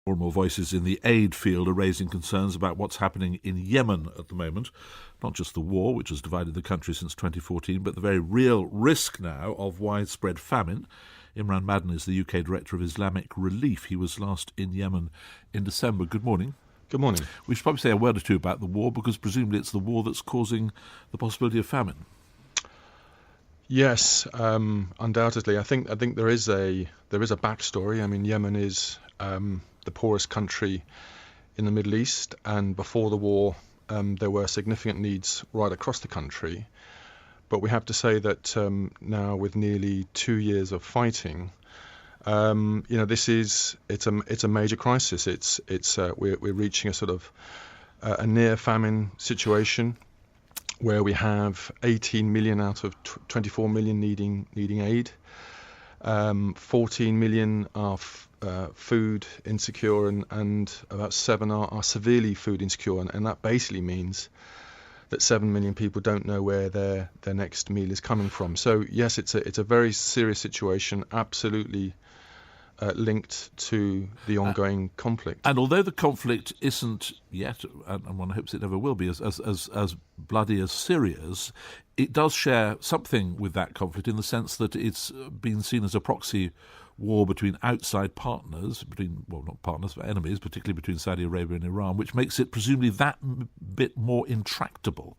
More and more voices in the aid field are raising concerns about what's happening in Yemen at the moment. Not just the war, which has divided the country since 2014, but the very real risk now of widespread famine. Imran Madden is the UK Director of Islamic Relief. He was last in Yemen in December. Good morning. Good morning. We should probably say a word or two about the war, because presumably it's the war that's causing the possibility of famine. Yes, undoubtedly. I think there is a backstory. I mean, Yemen is the poorest country in the Middle East, and before the war, there were significant needs right across the country. But we have to say that now, with nearly 2 years of fighting, it's a major crisis. We're reaching a sort of a near famine situation, where we have 18 million out of 24 million needing aid. 14 million are food insecure, and about 7 are severely food insecure, and that basically means that 7 million people don't know where their next meal is coming from. So yes, it's a very serious situation, absolutely linked to the ongoing conflict. And although the conflict isn't yet, and one hopes it never will be, as bloody as Syria's, it does share something with that conflict in the sense that it's been seen as a proxy war between outside partners, not partners, but enemies, particularly between Saudi Arabia and Iran, which makes it presumably that bit more intractable.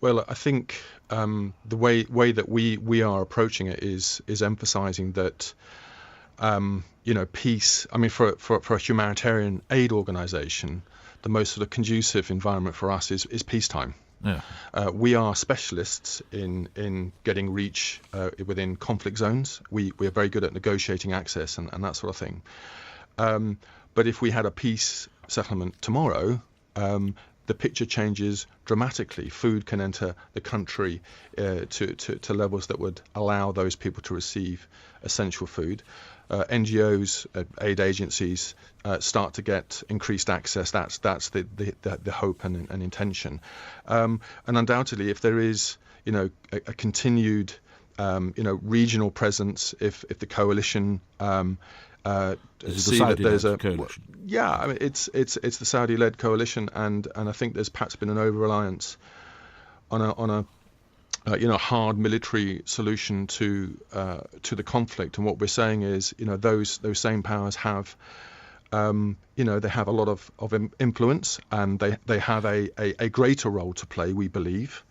Well, I think the way that we are approaching it is emphasising that peace. I mean, for a humanitarian aid organisation, the most sort of conducive environment for us is peacetime. Yeah. We are specialists in getting reach within conflict zones. We are very good at negotiating access and that sort of thing. But if we had a peace settlement tomorrow, the picture changes dramatically. Food can enter the country to levels that would allow those people to receive essential food. NGOs, aid agencies start to get increased access. That's the hope and intention. And undoubtedly, if there is a continued regional presence, if the coalition see that there's a coalition. Yeah, I mean, it's the Saudi-led coalition, and I think there's perhaps been an over-reliance on a hard military solution to the conflict. And what we're saying is, those same powers have, they have a lot of influence, and they have a greater role to play, we believe,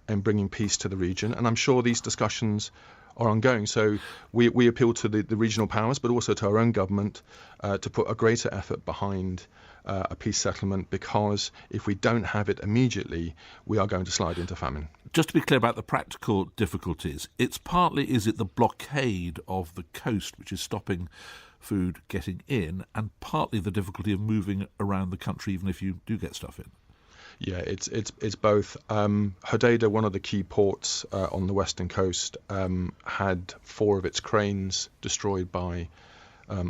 in bringing peace to the region. And I'm sure these discussions are ongoing. So we appeal to the regional powers, but also to our own government to put a greater effort behind a peace settlement, because if we don't have it immediately, we are going to slide into famine. Just to be clear about the practical difficulties, is it the blockade of the coast which is stopping food getting in, and partly the difficulty of moving around the country even if you do get stuff in? Yeah, it's both. Hodeidah, one of the key ports on the western coast, had 4 of its cranes destroyed by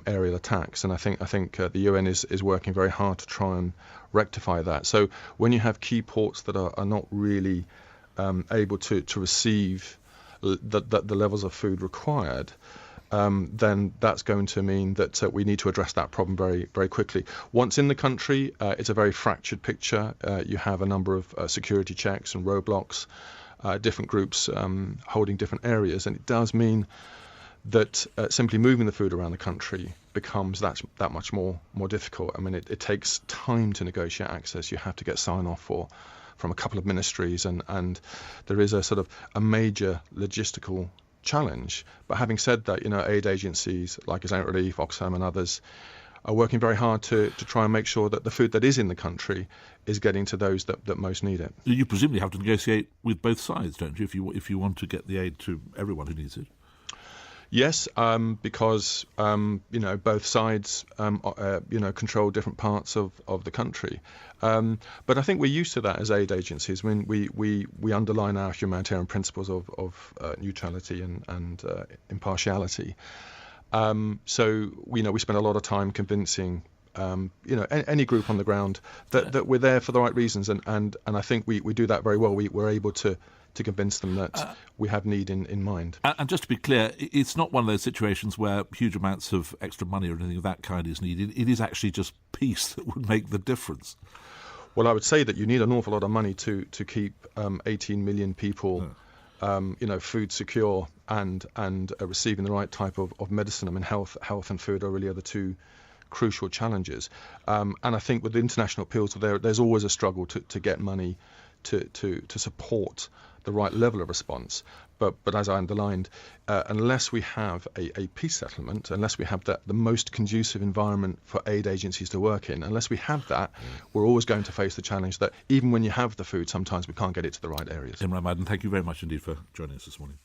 aerial attacks, and I think the UN is working very hard to try and rectify that. So when you have key ports that are not really able to receive the levels of food required, then that's going to mean that we need to address that problem very, very quickly. Once in the country, it's a very fractured picture. You have a number of security checks and roadblocks, different groups holding different areas, and it does mean that simply moving the food around the country becomes that much more difficult. I mean, it takes time to negotiate access. You have to get sign-off from a couple of ministries, and there is a sort of a major logistical challenge. But having said that, aid agencies like Islamic Relief, Oxfam and others are working very hard to try and make sure that the food that is in the country is getting to those that most need it. You presumably have to negotiate with both sides, don't you, if you want to get the aid to everyone who needs it? Yes, because both sides control different parts of the country, but I think we're used to that as aid agencies. When we underline our humanitarian principles of neutrality and impartiality. So we spend a lot of time convincing any group on the ground that we're there for the right reasons, and I think we do that very well. We're able to to convince them that we have need in mind. And just to be clear, it's not one of those situations where huge amounts of extra money or anything of that kind is needed. It is actually just peace that would make the difference. Well, I would say that you need an awful lot of money to keep 18 million people food secure and receiving the right type of medicine. I mean, health and food are really the two crucial challenges. And I think with international appeals, there's always a struggle to get money to support the right level of response. But as I underlined, unless we have a peace settlement, unless we have the most conducive environment for aid agencies to work in, unless we have that, we're always going to face the challenge that even when you have the food, sometimes we can't get it to the right areas. Imran Madden, thank you very much indeed for joining us this morning.